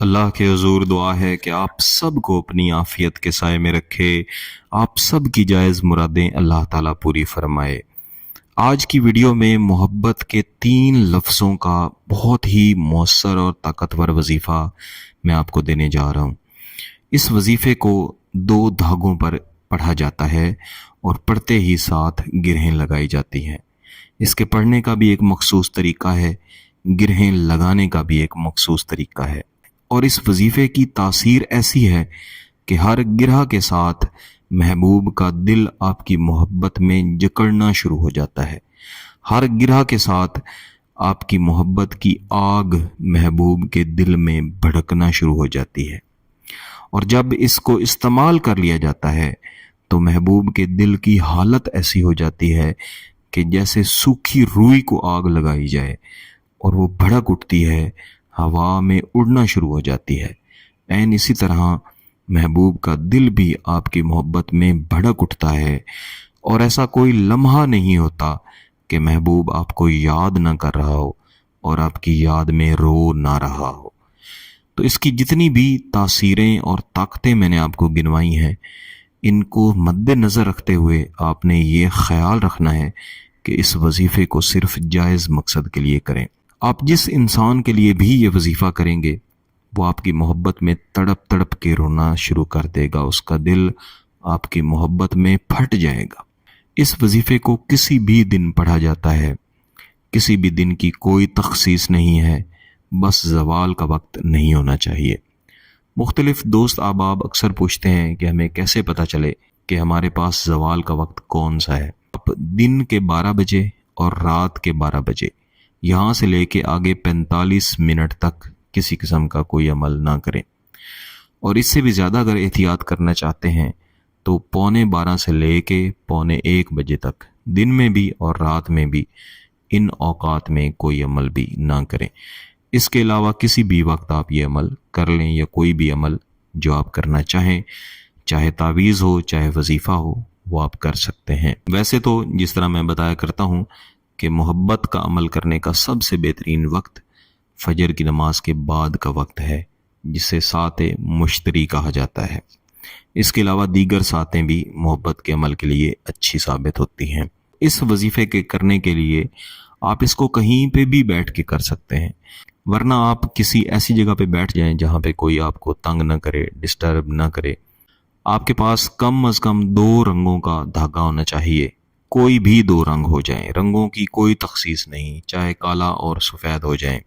اللہ کے حضور دعا ہے کہ آپ سب کو اپنی عافیت کے سائے میں رکھے، آپ سب کی جائز مرادیں اللہ تعالیٰ پوری فرمائے۔ آج کی ویڈیو میں محبت کے 3 لفظوں کا بہت ہی مؤثر اور طاقتور وظیفہ میں آپ کو دینے جا رہا ہوں۔ اس وظیفے کو 2 دھاگوں پر پڑھا جاتا ہے اور پڑھتے ہی ساتھ گرہیں لگائی جاتی ہیں۔ اس کے پڑھنے کا بھی ایک مخصوص طریقہ ہے، گرہیں لگانے کا بھی ایک مخصوص طریقہ ہے، اور اس وظیفے کی تاثیر ایسی ہے کہ ہر گرہ کے ساتھ محبوب کا دل آپ کی محبت میں جکڑنا شروع ہو جاتا ہے۔ ہر گرہ کے ساتھ آپ کی محبت کی آگ محبوب کے دل میں بھڑکنا شروع ہو جاتی ہے، اور جب اس کو استعمال کر لیا جاتا ہے تو محبوب کے دل کی حالت ایسی ہو جاتی ہے کہ جیسے سوکھی روئی کو آگ لگائی جائے اور وہ بھڑک اٹھتی ہے، ہوا میں اڑنا شروع ہو جاتی ہے۔ عین اسی طرح محبوب کا دل بھی آپ کی محبت میں بھڑک اٹھتا ہے، اور ایسا کوئی لمحہ نہیں ہوتا کہ محبوب آپ کو یاد نہ کر رہا ہو اور آپ کی یاد میں رو نہ رہا ہو۔ تو اس کی جتنی بھی تاثیریں اور طاقتیں میں نے آپ کو گنوائی ہیں، ان کو مد نظر رکھتے ہوئے آپ نے یہ خیال رکھنا ہے کہ اس وظیفے کو صرف جائز مقصد کے لیے کریں۔ آپ جس انسان کے لیے بھی یہ وظیفہ کریں گے وہ آپ کی محبت میں تڑپ تڑپ کے رونا شروع کر دے گا، اس کا دل آپ کی محبت میں پھٹ جائے گا۔ اس وظیفے کو کسی بھی دن پڑھا جاتا ہے، کسی بھی دن کی کوئی تخصیص نہیں ہے، بس زوال کا وقت نہیں ہونا چاہیے۔ مختلف دوست احباب اکثر پوچھتے ہیں کہ ہمیں کیسے پتہ چلے کہ ہمارے پاس زوال کا وقت کون سا ہے۔ آپ دن کے 12 بجے اور رات کے 12 بجے یہاں سے لے کے آگے 45 منٹ تک کسی قسم کا کوئی عمل نہ کریں، اور اس سے بھی زیادہ اگر احتیاط کرنا چاہتے ہیں تو 12:15 سے لے کے 12:45 بجے تک دن میں بھی اور رات میں بھی ان اوقات میں کوئی عمل بھی نہ کریں۔ اس کے علاوہ کسی بھی وقت آپ یہ عمل کر لیں، یا کوئی بھی عمل جو آپ کرنا چاہیں، چاہے تعویذ ہو چاہے وظیفہ ہو، وہ آپ کر سکتے ہیں۔ ویسے تو جس طرح میں بتایا کرتا ہوں کہ محبت کا عمل کرنے کا سب سے بہترین وقت فجر کی نماز کے بعد کا وقت ہے، جسے ساعت مشتری کہا جاتا ہے۔ اس کے علاوہ دیگر ساعتیں بھی محبت کے عمل کے لیے اچھی ثابت ہوتی ہیں۔ اس وظیفے کے کرنے کے لیے آپ اس کو کہیں پہ بھی بیٹھ کے کر سکتے ہیں، ورنہ آپ کسی ایسی جگہ پہ بیٹھ جائیں جہاں پہ کوئی آپ کو تنگ نہ کرے، ڈسٹرب نہ کرے۔ آپ کے پاس کم از کم 2 رنگوں کا دھاگا ہونا چاہیے، کوئی بھی 2 رنگ ہو جائیں، رنگوں کی کوئی تخصیص نہیں، چاہے کالا اور سفید ہو جائیں۔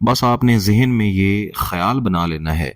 بس آپ نے ذہن میں یہ خیال بنا لینا ہے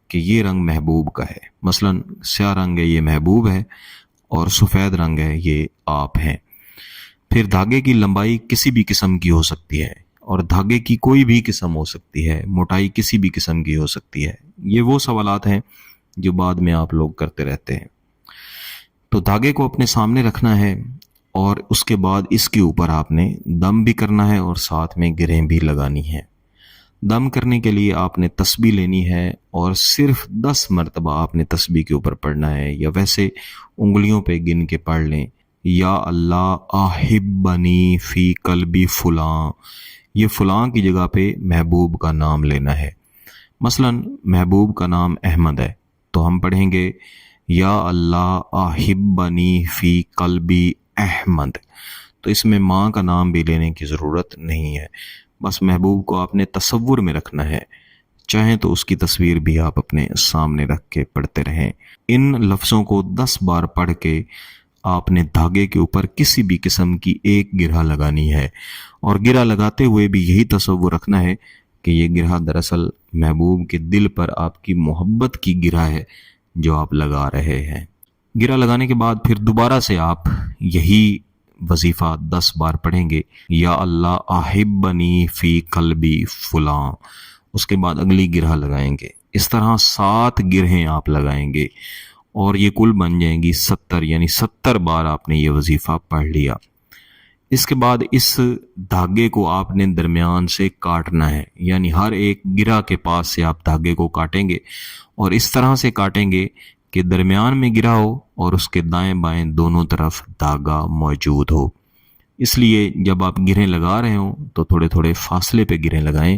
کہ یہ رنگ محبوب کا ہے، مثلا سیاہ رنگ ہے یہ محبوب ہے، اور سفید رنگ ہے یہ آپ ہیں۔ پھر دھاگے کی لمبائی کسی بھی قسم کی ہو سکتی ہے، اور دھاگے کی کوئی بھی قسم ہو سکتی ہے، موٹائی کسی بھی قسم کی ہو سکتی ہے۔ یہ وہ سوالات ہیں جو بعد میں آپ لوگ کرتے رہتے ہیں۔ تو دھاگے کو اپنے سامنے رکھنا ہے، اور اس کے بعد اس کے اوپر آپ نے دم بھی کرنا ہے اور ساتھ میں گرہیں بھی لگانی ہیں۔ دم کرنے کے لیے آپ نے تسبیح لینی ہے، اور صرف 10 مرتبہ آپ نے تسبیح کے اوپر پڑھنا ہے، یا ویسے انگلیوں پہ گن کے پڑھ لیں۔ یا اللہ احبنی فی قلبی فلاں، یہ فلاں کی جگہ پہ محبوب کا نام لینا ہے۔ مثلا محبوب کا نام احمد ہے تو ہم پڑھیں گے یا اللہ احبنی فی قلبی احمد۔ تو اس میں ماں کا نام بھی لینے کی ضرورت نہیں ہے، بس محبوب کو آپ نے تصور میں رکھنا ہے، چاہیں تو اس کی تصویر بھی آپ اپنے سامنے رکھ کے پڑھتے رہیں۔ ان لفظوں کو 10 بار پڑھ کے آپ نے دھاگے کے اوپر کسی بھی قسم کی ایک گرہ لگانی ہے، اور گرہ لگاتے ہوئے بھی یہی تصور رکھنا ہے کہ یہ گرہ دراصل محبوب کے دل پر آپ کی محبت کی گرہ ہے جو آپ لگا رہے ہیں۔ گرہ لگانے کے بعد پھر دوبارہ سے آپ یہی وظیفہ 10 بار پڑھیں گے، یا اللہ احبنی فی قلبی فلاں، اس کے بعد اگلی گرہ لگائیں گے۔ اس طرح 7 گرہیں آپ لگائیں گے، اور یہ کل بن جائیں گی 70، یعنی 70 بار آپ نے یہ وظیفہ پڑھ لیا۔ اس کے بعد اس دھاگے کو آپ نے درمیان سے کاٹنا ہے، یعنی ہر ایک گرہ کے پاس سے آپ دھاگے کو کاٹیں گے، اور اس طرح سے کاٹیں گے کہ درمیان میں گرہ ہو اور اس کے دائیں بائیں دونوں طرف دھاگا موجود ہو۔ اس لیے جب آپ گرہیں لگا رہے ہوں تو تھوڑے تھوڑے فاصلے پہ گرہیں لگائیں